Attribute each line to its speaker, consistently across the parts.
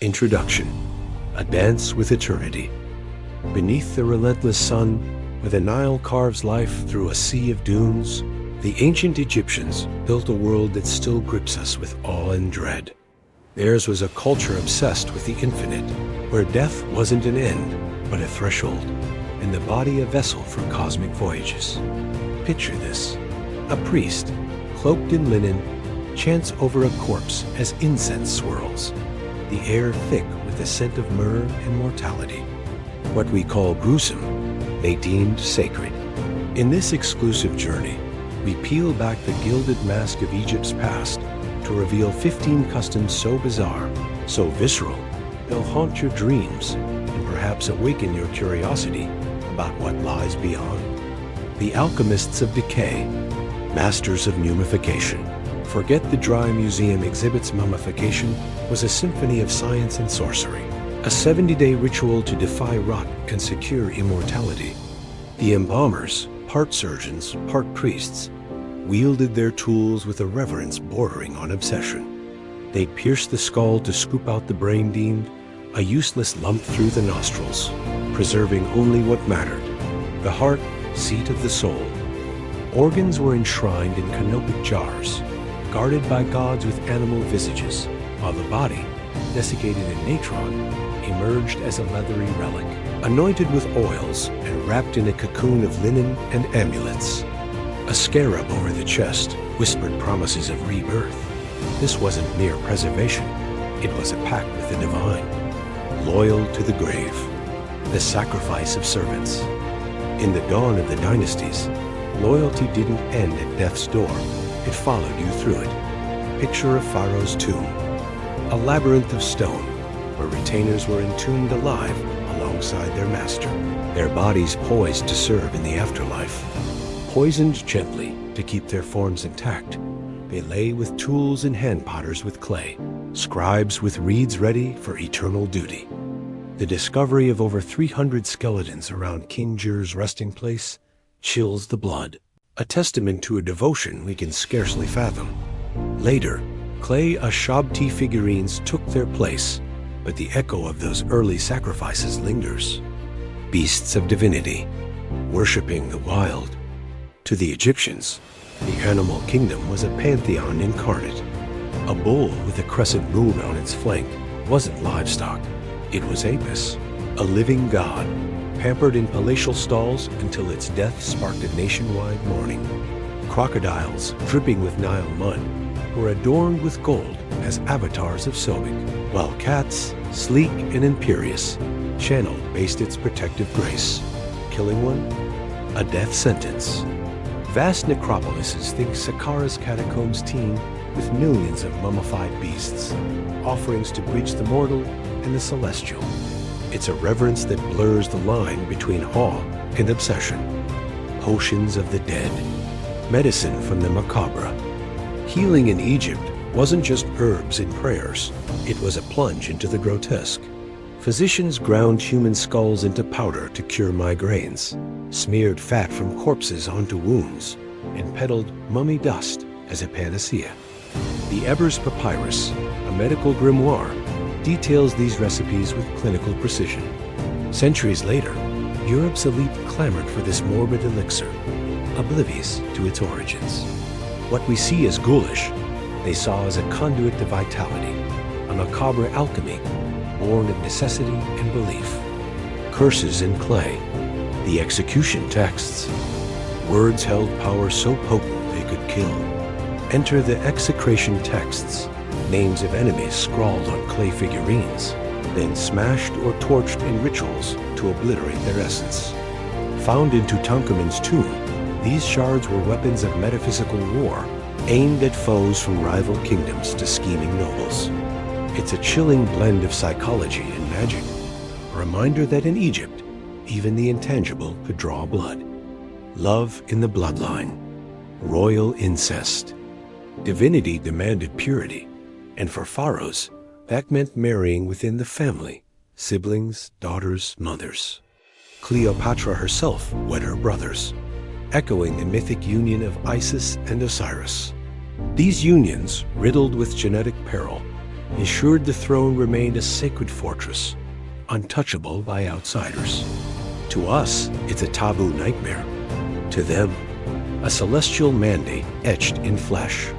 Speaker 1: Introduction: a dance with eternity. Beneath the relentless sun, where the Nile carves life through a sea of dunes, the ancient Egyptians built a world that still grips us with awe and dread. Theirs was a culture obsessed with the infinite, where death wasn't an end, but a threshold, and the body a vessel for cosmic voyages. Picture this: a priest, cloaked in linen, chants over a corpse as incense swirls, the air thick with the scent of myrrh and mortality. What we call gruesome, they deemed sacred. In this exclusive journey, we peel back the gilded mask of Egypt's past to reveal 15 customs so bizarre, so visceral, they'll haunt your dreams and perhaps awaken your curiosity about what lies beyond. The alchemists of decay, masters of mummification. Forget the dry museum exhibits. Mummification was a symphony of science and sorcery, a 70-day ritual to defy rot and secure immortality. The embalmers, part surgeons, part priests, wielded their tools with a reverence bordering on obsession. They'd pierce the skull to scoop out the brain deemed a useless lump through the nostrils, preserving only what mattered: the heart, seat of the soul. Organs were enshrined in canopic jars, guarded by gods with animal visages, while the body, desiccated in natron, emerged as a leathery relic, anointed with oils and wrapped in a cocoon of linen and amulets. A scarab over the chest whispered promises of rebirth. This wasn't mere preservation, it was a pact with the divine, loyal to the grave, the sacrifice of servants. In the dawn of the dynasties, loyalty didn't end at death's door, it followed you through it. Picture a pharaoh's tomb, a labyrinth of stone, where retainers were entombed alive alongside their master, their bodies poised to serve in the afterlife. Poisoned gently to keep their forms intact, they lay with tools and hand potters with clay, scribes with reeds ready for eternal duty. The discovery of over 300 skeletons around King Jir's resting place chills the blood, a testament to a devotion we can scarcely fathom. Later, clay Ashabti figurines took their place, but the echo of those early sacrifices lingers. Beasts of divinity, worshipping the wild. To the Egyptians, the animal kingdom was a pantheon incarnate. A bull with a crescent moon on its flank wasn't livestock, it was Apis, a living god, pampered in palatial stalls until its death sparked a nationwide mourning. Crocodiles, dripping with Nile mud, were adorned with gold as avatars of Sobek, while cats, sleek and imperious, channeled Bastit's protective grace. Killing one? A death sentence. Vast necropolises think Saqqara's catacombs teem with millions of mummified beasts, offerings to bridge the mortal and the celestial. It's a reverence that blurs the line between awe and obsession. Potions of the dead, medicine from the macabre. Healing in Egypt wasn't just herbs and prayers, it was a plunge into the grotesque. Physicians ground human skulls into powder to cure migraines, smeared fat from corpses onto wounds, and peddled mummy dust as a panacea. The Ebers Papyrus, a medical grimoire, details these recipes with clinical precision. Centuries later, Europe's elite clamored for this morbid elixir, oblivious to its origins. What we see as ghoulish, they saw as a conduit to vitality, a macabre alchemy born of necessity and belief. Curses in clay, the execution texts. Words held power so potent they could kill. Enter the execration texts, names of enemies scrawled on clay figurines, then smashed or torched in rituals to obliterate their essence. Found in Tutankhamun's tomb, these shards were weapons of metaphysical war, aimed at foes from rival kingdoms to scheming nobles. It's a chilling blend of psychology and magic, a reminder that in Egypt, even the intangible could draw blood. Love in the bloodline, royal incest. Divinity demanded purity, and for pharaohs, that meant marrying within the family, siblings, daughters, mothers. Cleopatra herself wed her brothers, echoing the mythic union of Isis and Osiris. These unions, riddled with genetic peril, ensured the throne remained a sacred fortress, untouchable by outsiders. To us, it's a taboo nightmare. To them, a celestial mandate etched in flesh.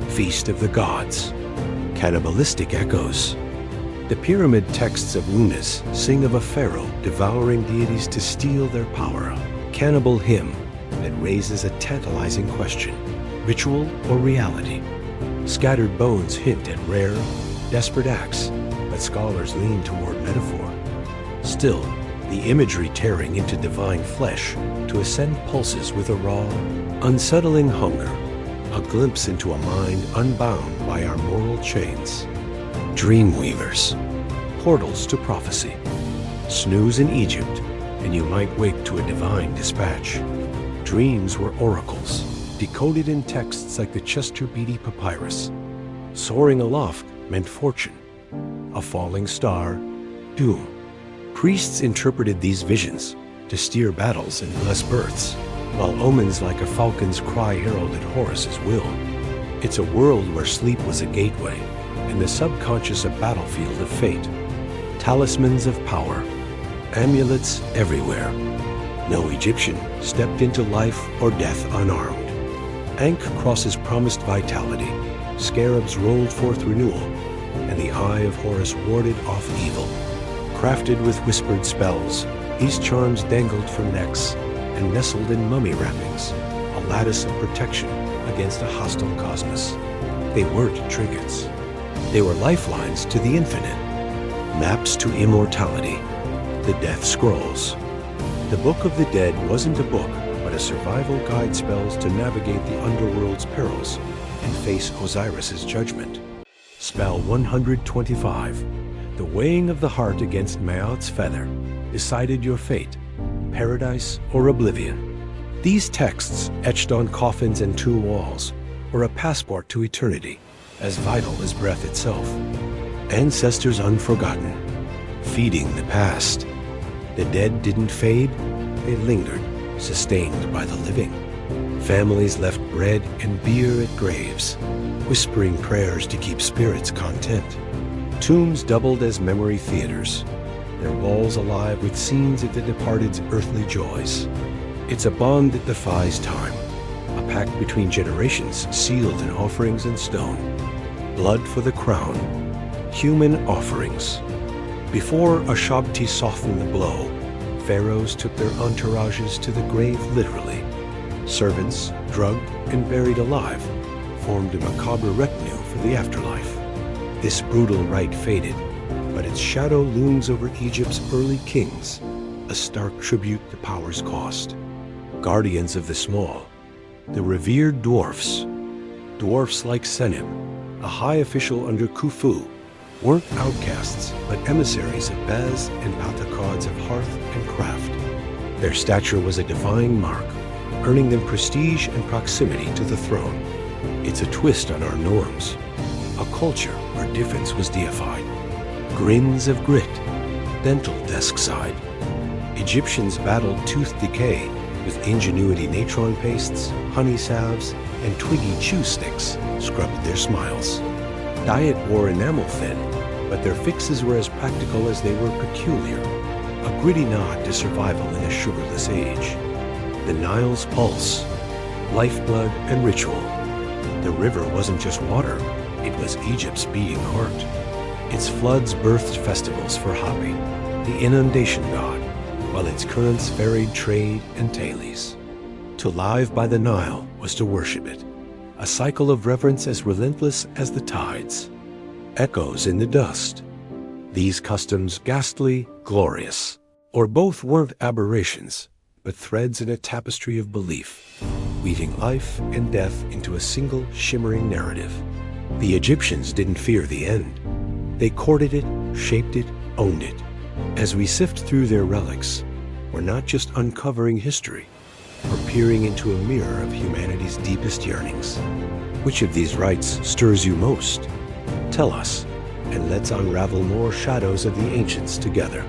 Speaker 1: Feast of the gods. Cannibalistic echoes. The pyramid texts of Unas sing of a pharaoh devouring deities to steal their power. A cannibal hymn that raises a tantalizing question: ritual or reality? Scattered bones hint at rare, desperate acts, but scholars lean toward metaphor. Still, the imagery tearing into divine flesh to ascend pulses with a raw, unsettling hunger, a glimpse into a mind unbound by our moral chains. Dream weavers, portals to prophecy. Snooze in Egypt, and you might wake to a divine dispatch. Dreams were oracles, decoded in texts like the Chester Beatty Papyrus. Soaring aloft meant fortune. A falling star, doom. Priests interpreted these visions to steer battles and bless births, while omens like a falcon's cry heralded Horus's will. It's a world where sleep was a gateway, and the subconscious a battlefield of fate. Talismans of power, amulets everywhere. No Egyptian stepped into life or death unarmed. Ankh crosses promised vitality, scarabs rolled forth renewal, and the eye of Horus warded off evil. Crafted with whispered spells, these charms dangled from necks and nestled in mummy wrappings, a lattice of protection against a hostile cosmos. They weren't trinkets. They were lifelines to the infinite, maps to immortality, the Death Scrolls. The Book of the Dead wasn't a book, but a survival guide spells to navigate the underworld's perils and face Osiris's judgment. Spell 125. The weighing of the heart against Maat's feather decided your fate, paradise or oblivion. These texts, etched on coffins and tomb walls, were a passport to eternity, as vital as breath itself. Ancestors unforgotten, feeding the past. The dead didn't fade, they lingered, sustained by the living. Families left bread and beer at graves, whispering prayers to keep spirits content. Tombs doubled as memory theaters, their walls alive with scenes of the departed's earthly joys. It's a bond that defies time, a pact between generations sealed in offerings and stone. Blood for the crown, human offerings. Before Ashabti softened the blow, pharaohs took their entourages to the grave literally. Servants, drugged and buried alive, formed a macabre retinue for the afterlife. This brutal rite faded, but its shadow looms over Egypt's early kings, a stark tribute to power's cost. Guardians of the small, the revered dwarfs like Senib, a high official under Khufu, weren't outcasts, but emissaries of Bez and Patakods of hearth and craft. Their stature was a divine mark, earning them prestige and proximity to the throne. It's a twist on our norms, a culture where difference was deified. Grins of grit, dental desk side. Egyptians battled tooth decay with ingenuity. Natron pastes, honey salves, and twiggy chew sticks scrubbed their smiles. Diet wore enamel thin, but their fixes were as practical as they were peculiar, a gritty nod to survival in a sugarless age. The Nile's pulse, lifeblood and ritual. The river wasn't just water, it was Egypt's beating heart. Its floods birthed festivals for Hapi, the inundation god, while its currents varied trade and tales. To live by the Nile was to worship it, a cycle of reverence as relentless as the tides. Echoes in the dust. These customs ghastly, glorious, or both weren't aberrations, but threads in a tapestry of belief, weaving life and death into a single shimmering narrative. The Egyptians didn't fear the end. They courted it, shaped it, owned it. As we sift through their relics, we're not just uncovering history, we're peering into a mirror of humanity's deepest yearnings. Which of these rites stirs you most? Tell us, and let's unravel more shadows of the ancients together.